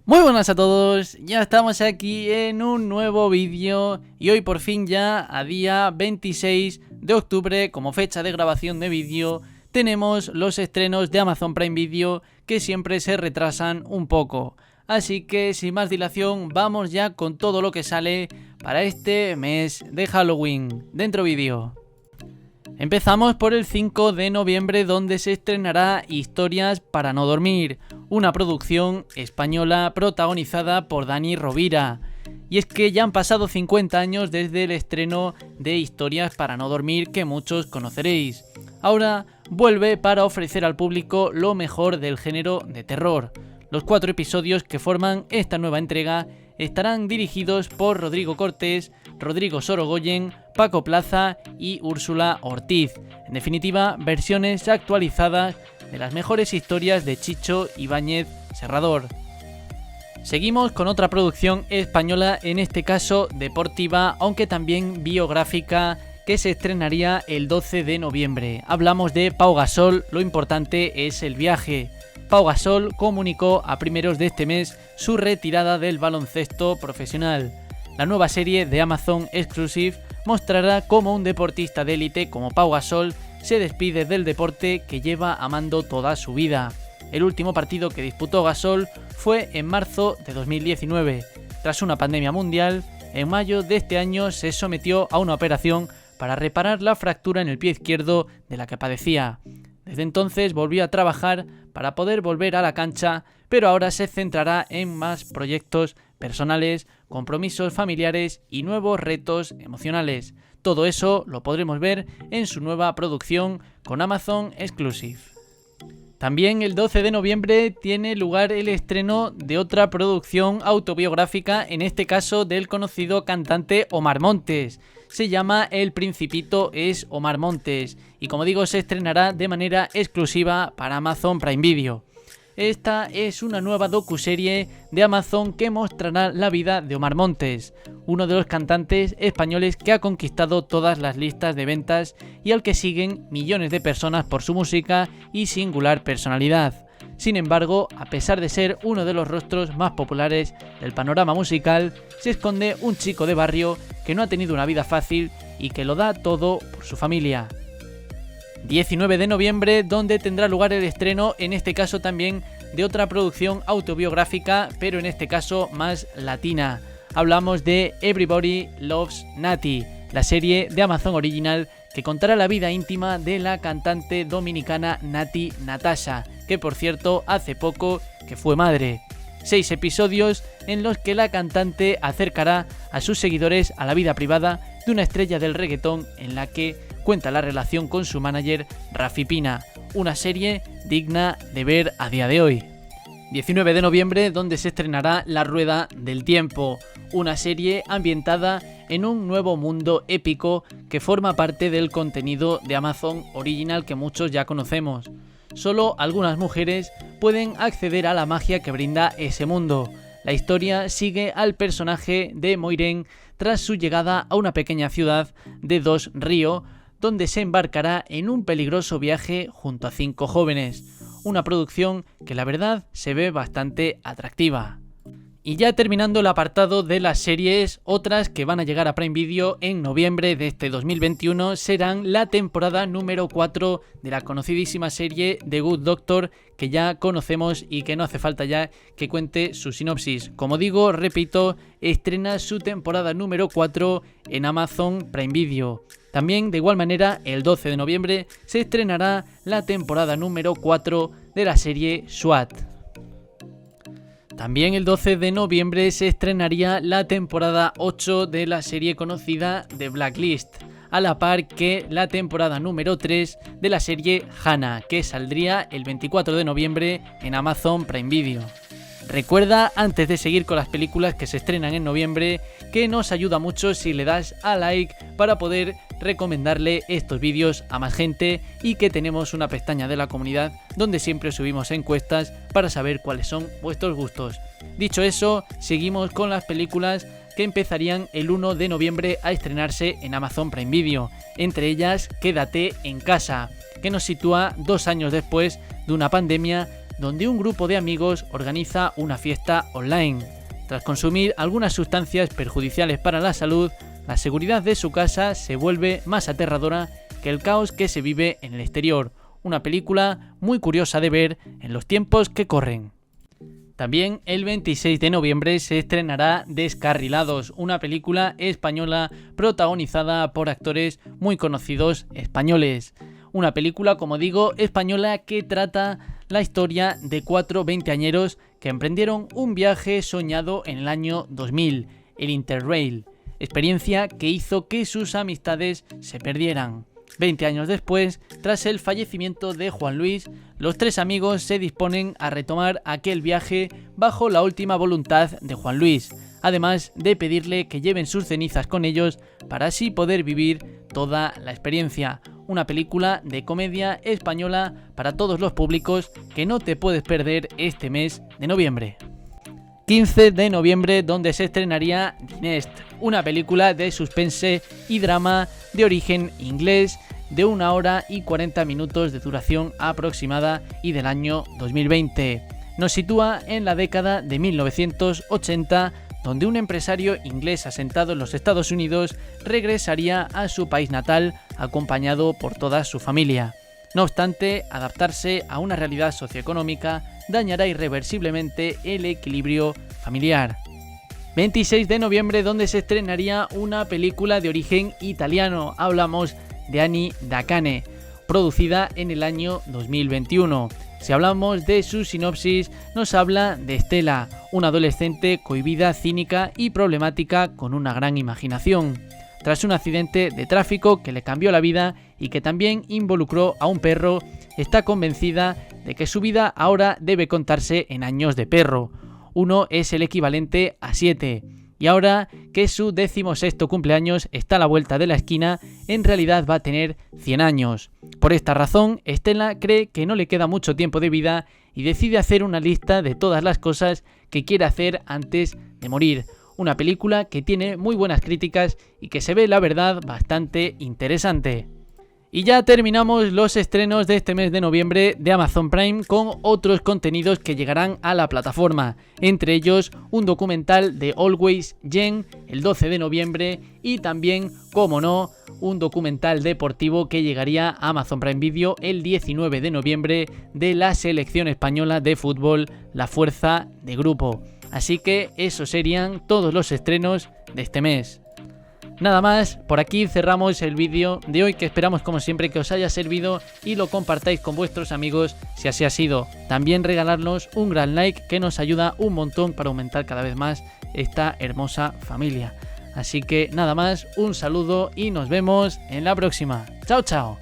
Muy buenas a todos, ya estamos aquí en un nuevo vídeo y hoy por fin ya a día 26 de octubre como fecha de grabación de vídeo tenemos los estrenos de Amazon Prime Video que siempre se retrasan un poco. Así que sin más dilación vamos ya con todo lo que sale para este mes de Halloween. Dentro vídeo. Empezamos por el 5 de noviembre donde se estrenará Historias para no dormir, una producción española protagonizada por Dani Rovira. Y es que ya han pasado 50 años desde el estreno de Historias para no dormir que muchos conoceréis. Ahora vuelve para ofrecer al público lo mejor del género de terror. Los 4 episodios que forman esta nueva entrega estarán dirigidos por Rodrigo Cortés, Rodrigo Sorogoyen, Paco Plaza y Úrsula Ortiz. En definitiva, versiones actualizadas de las mejores historias de Chicho Ibáñez Serrador. Seguimos con otra producción española, en este caso deportiva, aunque también biográfica, que se estrenaría el 12 de noviembre. Hablamos de Pau Gasol, lo importante es el viaje. Pau Gasol comunicó a primeros de este mes su retirada del baloncesto profesional. La nueva serie de Amazon Exclusive mostrará cómo un deportista de élite como Pau Gasol se despide del deporte que lleva amando toda su vida. El último partido que disputó Gasol fue en marzo de 2019. Tras una pandemia mundial, en mayo de este año se sometió a una operación para reparar la fractura en el pie izquierdo de la que padecía. Desde entonces volvió a trabajar para poder volver a la cancha, pero ahora se centrará en más proyectos personales, compromisos familiares y nuevos retos emocionales. Todo eso lo podremos ver en su nueva producción con Amazon Exclusive. También el 12 de noviembre tiene lugar el estreno de otra producción autobiográfica, en este caso del conocido cantante Omar Montes. Se llama El Principito es Omar Montes y, como digo, se estrenará de manera exclusiva para Amazon Prime Video. Esta es una nueva docuserie de Amazon que mostrará la vida de Omar Montes, uno de los cantantes españoles que ha conquistado todas las listas de ventas y al que siguen millones de personas por su música y singular personalidad. Sin embargo, a pesar de ser uno de los rostros más populares del panorama musical, se esconde un chico de barrio que no ha tenido una vida fácil y que lo da todo por su familia. 19 de noviembre, donde tendrá lugar el estreno, en este caso también, de otra producción autobiográfica, pero en este caso más latina. Hablamos de Everybody Loves Nati, la serie de Amazon Original que contará la vida íntima de la cantante dominicana Nati Natasha, que por cierto hace poco que fue madre. 6 episodios en los que la cantante acercará a sus seguidores a la vida privada de una estrella del reggaetón, en la que cuenta la relación con su manager Rafi Pina, una serie digna de ver a día de hoy. 19 de noviembre, donde se estrenará La Rueda del Tiempo, una serie ambientada en un nuevo mundo épico que forma parte del contenido de Amazon Original que muchos ya conocemos. Solo algunas mujeres pueden acceder a la magia que brinda ese mundo. La historia sigue al personaje de Moiraine tras su llegada a una pequeña ciudad de Dos Ríos, donde se embarcará en un peligroso viaje junto a 5 jóvenes. Una producción que la verdad se ve bastante atractiva. Y ya terminando el apartado de las series, otras que van a llegar a Prime Video en noviembre de este 2021 serán la temporada número 4 de la conocidísima serie The Good Doctor, que ya conocemos y que no hace falta ya que cuente su sinopsis. Como digo, repito, estrena su temporada número 4 en Amazon Prime Video. También, de igual manera, el 12 de noviembre se estrenará la temporada número 4 de la serie SWAT. También el 12 de noviembre se estrenaría la temporada 8 de la serie conocida The Blacklist, a la par que la temporada número 3 de la serie Hannah, que saldría el 24 de noviembre en Amazon Prime Video. Recuerda, antes de seguir con las películas que se estrenan en noviembre, que nos ayuda mucho si le das a like para poder recomendarle estos vídeos a más gente, y que tenemos una pestaña de la comunidad donde siempre subimos encuestas para saber cuáles son vuestros gustos. Dicho eso, seguimos con las películas que empezarían el 1 de noviembre a estrenarse en Amazon Prime Video, entre ellas Quédate en casa, que nos sitúa 2 años después de una pandemia donde un grupo de amigos organiza una fiesta online. Tras consumir algunas sustancias perjudiciales para la salud, la seguridad de su casa se vuelve más aterradora que el caos que se vive en el exterior. Una película muy curiosa de ver en los tiempos que corren. También el 26 de noviembre se estrenará Descarrilados, una película española protagonizada por actores muy conocidos españoles. Una película, como digo, española que trata la historia de 4 veinteañeros que emprendieron un viaje soñado en el año 2000, el Interrail, experiencia que hizo que sus amistades se perdieran. 20 años después, tras el fallecimiento de Juan Luis, los 3 amigos se disponen a retomar aquel viaje bajo la última voluntad de Juan Luis, además de pedirle que lleven sus cenizas con ellos para así poder vivir toda la experiencia. Una película de comedia española para todos los públicos que no te puedes perder este mes de noviembre. 15 de noviembre, donde se estrenaría The Nest, una película de suspense y drama de origen inglés de 1 hora y 40 minutos de duración aproximada y del año 2020. Nos sitúa en la década de 1980, donde un empresario inglés asentado en los Estados Unidos regresaría a su país natal acompañado por toda su familia. No obstante, adaptarse a una realidad socioeconómica dañará irreversiblemente el equilibrio familiar. 26 de noviembre, donde se estrenaría una película de origen italiano. Hablamos de Annie da Cane, producida en el año 2021. Si hablamos de su sinopsis, nos habla de Estela, una adolescente cohibida, cínica y problemática con una gran imaginación. Tras un accidente de tráfico que le cambió la vida y que también involucró a un perro, está convencida de que su vida ahora debe contarse en años de perro. 1 es el equivalente a 7. Y ahora que su 16º cumpleaños está a la vuelta de la esquina, en realidad va a tener 100 años. Por esta razón, Estela cree que no le queda mucho tiempo de vida y decide hacer una lista de todas las cosas que quiere hacer antes de morir. Una película que tiene muy buenas críticas y que se ve, la verdad, bastante interesante. Y ya terminamos los estrenos de este mes de noviembre de Amazon Prime con otros contenidos que llegarán a la plataforma, entre ellos un documental de Always Jen el 12 de noviembre y también, como no, un documental deportivo que llegaría a Amazon Prime Video el 19 de noviembre de la selección española de fútbol, la Fuerza de Grupo. Así que esos serían todos los estrenos de este mes. Nada más, por aquí cerramos el vídeo de hoy, que esperamos como siempre que os haya servido y lo compartáis con vuestros amigos si así ha sido. También regalarnos un gran like que nos ayuda un montón para aumentar cada vez más esta hermosa familia. Así que nada más, un saludo y nos vemos en la próxima. ¡Chao, chao!